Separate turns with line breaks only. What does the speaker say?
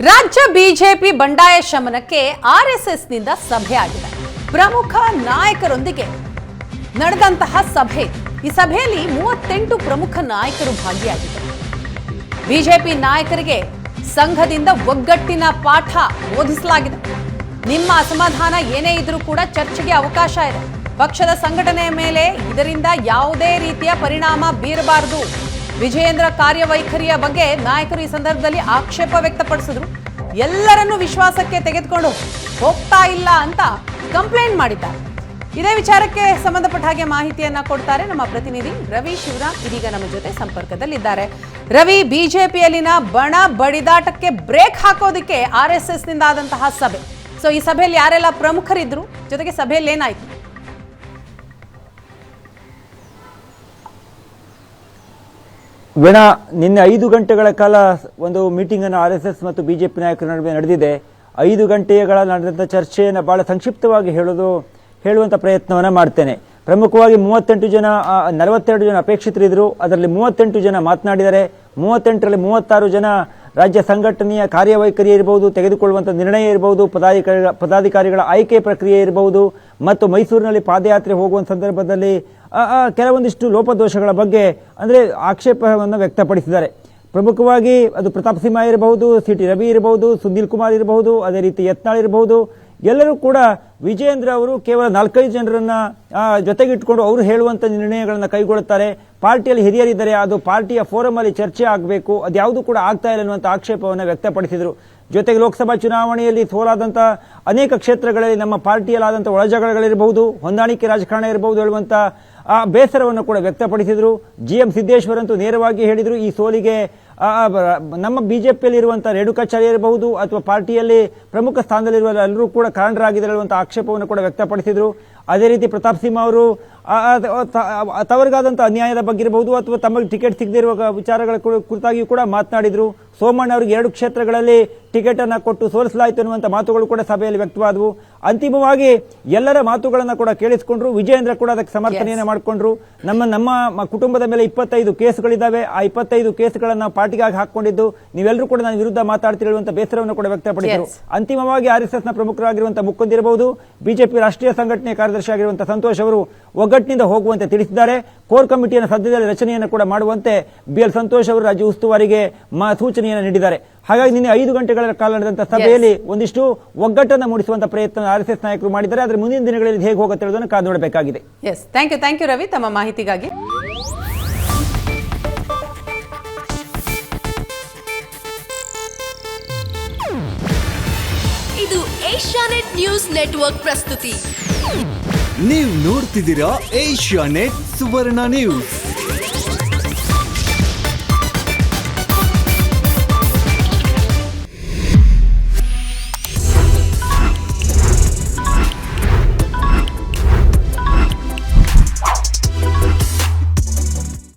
ರಾಜ್ಯ ಬಿಜೆಪಿ ಬಂಡಾಯ ಶಮನಕ್ಕೆ ಆರ್ಎಸ್ಎಸ್ನಿಂದ ಸಭೆ ಆಗಿದೆ. ಪ್ರಮುಖ ನಾಯಕರೊಂದಿಗೆ ನಡೆದಂತಹ ಸಭೆ. ಈ ಸಭೆಯಲ್ಲಿ 38 ಪ್ರಮುಖ ನಾಯಕರು ಭಾಗಿಯಾಗಿದ್ದರು. ಬಿಜೆಪಿ ನಾಯಕರಿಗೆ ಸಂಘದಿಂದ ಒಗ್ಗಟ್ಟಿನ ಪಾಠ ಬೋಧಿಸಲಾಗಿದೆ. ನಿಮ್ಮ ಅಸಮಾಧಾನ ಏನೇ ಇದ್ರೂ ಕೂಡ ಚರ್ಚೆಗೆ ಅವಕಾಶ ಇದೆ. ಪಕ್ಷದ ಸಂಘಟನೆಯ ಮೇಲೆ ಇದರಿಂದ ಯಾವುದೇ ರೀತಿಯ ಪರಿಣಾಮ ಬೀರಬಾರದು. ವಿಜಯೇಂದ್ರ ಕಾರ್ಯವೈಖರಿಯ ಬಗ್ಗೆ ನಾಯಕರು ಈ ಸಂದರ್ಭದಲ್ಲಿ ಆಕ್ಷೇಪ ವ್ಯಕ್ತಪಡಿಸಿದ್ರು. ಎಲ್ಲರನ್ನೂ ವಿಶ್ವಾಸಕ್ಕೆ ತೆಗೆದುಕೊಂಡು ಹೋಗ್ತಾ ಇಲ್ಲ ಅಂತ ಕಂಪ್ಲೇಂಟ್ ಮಾಡಿದ್ದಾರೆ. ಇದೇ ವಿಚಾರಕ್ಕೆ ಸಂಬಂಧಪಟ್ಟ ಹಾಗೆ ಮಾಹಿತಿಯನ್ನ ಕೊಡ್ತಾರೆ ನಮ್ಮ ಪ್ರತಿನಿಧಿ ರವಿ ಶಿವರಾಮ್. ಇದೀಗ ನಮ್ಮ ಜೊತೆ ಸಂಪರ್ಕದಲ್ಲಿದ್ದಾರೆ. ರವಿ, ಬಿಜೆಪಿಯಲ್ಲಿನ ಬಣ ಬಡಿದಾಟಕ್ಕೆ ಬ್ರೇಕ್ ಹಾಕೋದಿಕ್ಕೆ ಆರ್ಎಸ್ಎಸ್ ನಿಂದ ಆದಂತಹ ಸಭೆ. ಸೊ ಈ ಸಭೆಯಲ್ಲಿ ಯಾರೆಲ್ಲ ಪ್ರಮುಖರಿದ್ರು, ಜೊತೆಗೆ ಸಭೆಯಲ್ಲಿ ಏನಾಯ್ತು?
ವೀಣಾ, ನಿನ್ನೆ 5 ಗಂಟೆಗಳ ಕಾಲ ಒಂದು ಮೀಟಿಂಗ್ ಅನ್ನು ಆರ್ಎಸ್ಎಸ್ ಮತ್ತು ಬಿಜೆಪಿ ನಾಯಕರ ನಡುವೆ ನಡೆದಿದೆ. 5 ಗಂಟೆಗಳ ನಡೆದಂಥ ಚರ್ಚೆಯನ್ನು ಬಹಳ ಸಂಕ್ಷಿಪ್ತವಾಗಿ ಹೇಳುವಂಥ ಪ್ರಯತ್ನವನ್ನು ಮಾಡ್ತೇನೆ. ಪ್ರಮುಖವಾಗಿ 42 ಜನ ಅಪೇಕ್ಷಿತರಿದ್ದರು. ಅದರಲ್ಲಿ 38 ಜನ ಮಾತನಾಡಿದ್ದಾರೆ. 38ರಲ್ಲಿ 36 ಜನ ರಾಜ್ಯ ಸಂಘಟನೆಯ ಕಾರ್ಯವೈಖರಿ ಇರಬಹುದು, ತೆಗೆದುಕೊಳ್ಳುವಂಥ ನಿರ್ಣಯ ಇರಬಹುದು, ಪದಾಧಿಕಾರಿಗಳ ಆಯ್ಕೆ ಪ್ರಕ್ರಿಯೆ ಇರಬಹುದು, ಮತ್ತು ಮೈಸೂರಿನಲ್ಲಿ ಪಾದಯಾತ್ರೆ ಹೋಗುವ ಸಂದರ್ಭದಲ್ಲಿ ಕೆಲವೊಂದಿಷ್ಟು ಲೋಪದೋಷಗಳ ಬಗ್ಗೆ ಅಂದರೆ ಆಕ್ಷೇಪವನ್ನು ವ್ಯಕ್ತಪಡಿಸಿದ್ದಾರೆ. ಪ್ರಮುಖವಾಗಿ ಅದು ಪ್ರತಾಪ್ ಸಿಂಹ ಇರಬಹುದು, ಸಿ.ಟಿ. ರವಿ ಇರಬಹುದು, ಸುನೀಲ್ ಕುಮಾರ್ ಇರಬಹುದು, ಅದೇ ರೀತಿ ಯತ್ನಾಳ್ ಇರಬಹುದು. ಎಲ್ಲರೂ ಕೂಡ ವಿಜಯೇಂದ್ರ ಅವರು ಕೇವಲ 4-5 ಜನರನ್ನ ಜೊತೆಗಿಟ್ಕೊಂಡು ಅವರು ಹೇಳುವಂಥ ನಿರ್ಣಯಗಳನ್ನು ಕೈಗೊಳ್ಳುತ್ತಾರೆ. ಪಾರ್ಟಿಯಲ್ಲಿ ಹಿರಿಯರಿದ್ದಾರೆ, ಅದು ಪಾರ್ಟಿಯ ಫೋರಂ ಅಲ್ಲಿ ಚರ್ಚೆ ಆಗಬೇಕು, ಅದ್ಯಾವುದು ಕೂಡ ಆಗ್ತಾ ಇಲ್ಲ ಅನ್ನುವಂಥ ಆಕ್ಷೇಪವನ್ನು ವ್ಯಕ್ತಪಡಿಸಿದರು. ಜೊತೆಗೆ ಲೋಕಸಭಾ ಚುನಾವಣೆಯಲ್ಲಿ ಸೋಲಾದಂಥ ಅನೇಕ ಕ್ಷೇತ್ರಗಳಲ್ಲಿ ನಮ್ಮ ಪಾರ್ಟಿಯಲ್ಲಾದಂಥ ಒಳಜಗಳಗಳಿರಬಹುದು, ಹೊಂದಾಣಿಕೆ ರಾಜಕಾರಣ ಇರಬಹುದು ಹೇಳುವಂಥ ಬೇಸರವನ್ನು ಕೂಡ ವ್ಯಕ್ತಪಡಿಸಿದರು. GM ಸಿದ್ದೇಶ್ವರ್ ಅಂತೂ ನೇರವಾಗಿ ಹೇಳಿದರು, ಈ ಸೋಲಿಗೆ ನಮ್ಮ ಬಿಜೆಪಿಯಲ್ಲಿ ಇರುವಂತಹ ರೇಣುಕಾಚಾರ್ಯ ಇರಬಹುದು ಅಥವಾ ಪಾರ್ಟಿಯಲ್ಲಿ ಪ್ರಮುಖ ಸ್ಥಾನದಲ್ಲಿರುವ ಎಲ್ಲರೂ ಕೂಡ ಕಾರಣರಾಗಿದ್ದಾರೆ ಹೇಳುವಂಥ ಆಕ್ಷೇಪವನ್ನು ಕೂಡ ವ್ಯಕ್ತಪಡಿಸಿದರು. ಅದೇ ರೀತಿ ಪ್ರತಾಪ್ ಸಿಂಹ ಅವರು ತವರಿಗಾದಂಥ ಅನ್ಯಾಯದ ಬಗ್ಗೆ ಇರಬಹುದು ಅಥವಾ ತಮಗೆ ಟಿಕೆಟ್ ಸಿಗದೇ ಇರುವ ವಿಚಾರಗಳ ಕುರಿತಾಗಿಯೂ ಕೂಡ ಮಾತನಾಡಿದರು. ಸೋಮಣ್ಣ ಅವರಿಗೆ 2 ಕ್ಷೇತ್ರಗಳಲ್ಲಿ ಟಿಕೆಟ್ ಅನ್ನು ಕೊಟ್ಟು ಸೋಲಿಸಲಾಯಿತು ಅನ್ನುವಂಥ ಮಾತುಗಳು ಕೂಡ ಸಭೆಯಲ್ಲಿ ವ್ಯಕ್ತವಾದವು. ಅಂತಿಮವಾಗಿ ಎಲ್ಲರ ಮಾತುಗಳನ್ನು ಕೂಡ ಕೇಳಿಸಿಕೊಂಡ್ರು. ವಿಜಯೇಂದ್ರ ಕೂಡ ಅದಕ್ಕೆ ಸಮರ್ಥನೆಯನ್ನು ಮಾಡಿಕೊಂಡ್ರು. ನಮ್ಮ ಕುಟುಂಬದ ಮೇಲೆ 25 ಕೇಸುಗಳಿದ್ದಾವೆ, ಆ 25 ಕೇಸುಗಳನ್ನು ಪಾರ್ಟಿಗಾಗಿ ಹಾಕೊಂಡಿದ್ದು ನೀವೆಲ್ಲರೂ ಕೂಡ ನನ್ನ ವಿರುದ್ಧ ಮಾತಾಡ್ತಿರುವಂತಹ ಬೇಸರವನ್ನು ಕೂಡ ವ್ಯಕ್ತಪಡಿಸಿದರು. ಅಂತಿಮವಾಗಿ ಆರ್ಎಸ್ಎಸ್ ನ ಪ್ರಮುಖರಾಗಿರುವಂತಹ ಮುಕುಂದ್ ಬಿಜೆಪಿ ರಾಷ್ಟ್ರೀಯ ಸಂಘಟನೆ ಕಾರ್ಯದರ್ಶಿ ಆಗಿರುವಂತಹ ಸಂತೋಷ್ ಅವರು ಒಗ್ಗಟ್ಟಿನಿಂದ ಹೋಗುವಂತೆ ತಿಳಿಸಿದ್ದಾರೆ. ಕೋರ್ ಕಮಿಟಿಯನ್ನು ಸದ್ಯದಲ್ಲಿ ರಚನೆಯನ್ನು ಕೂಡ ಮಾಡುವಂತೆ BL ಸಂತೋಷ್ ಅವರು ರಾಜ್ಯ ಉಸ್ತುವಾರಿಗೆ ಸೂಚನೆಯನ್ನು ನೀಡಿದ್ದಾರೆ. ಹಾಗಾಗಿ ನಿನ್ನೆ 5 ಗಂಟೆಗಳ ಕಾಲ ನಡೆದಂತಹ ಸಭೆಯಲ್ಲಿ ಒಂದಿಷ್ಟು ಒಗ್ಗಟ್ಟನ್ನು ಮೂಡಿಸುವಂತಹ ಪ್ರಯತ್ನ ಆರ್ಎಸ್ಎಸ್ ನಾಯಕರು ಮಾಡಿದ್ದಾರೆ. ಆದರೆ ಮುಂದಿನ ದಿನಗಳಲ್ಲಿ ಹೇಗೆ ಹೋಗುತ್ತೆ ಹೇಳುವುದನ್ನು ಕಾದು ನೋಡಬೇಕಾಗಿದೆ.
ಥ್ಯಾಂಕ್ ಯು ರವಿ, ತಮ್ಮ ಮಾಹಿತಿಗಾಗಿ.
ಇದು ಏಷ್ಯಾನೆಟ್ ನ್ಯೂಸ್ ನೆಟ್ವರ್ಕ್ ಪ್ರಸ್ತುತಿ.
ನೀವು ನೋಡ್ತಿದ್ದೀರಾ ಏಷ್ಯಾನೆಟ್ ಸುವರ್ಣ ನ್ಯೂಸ್.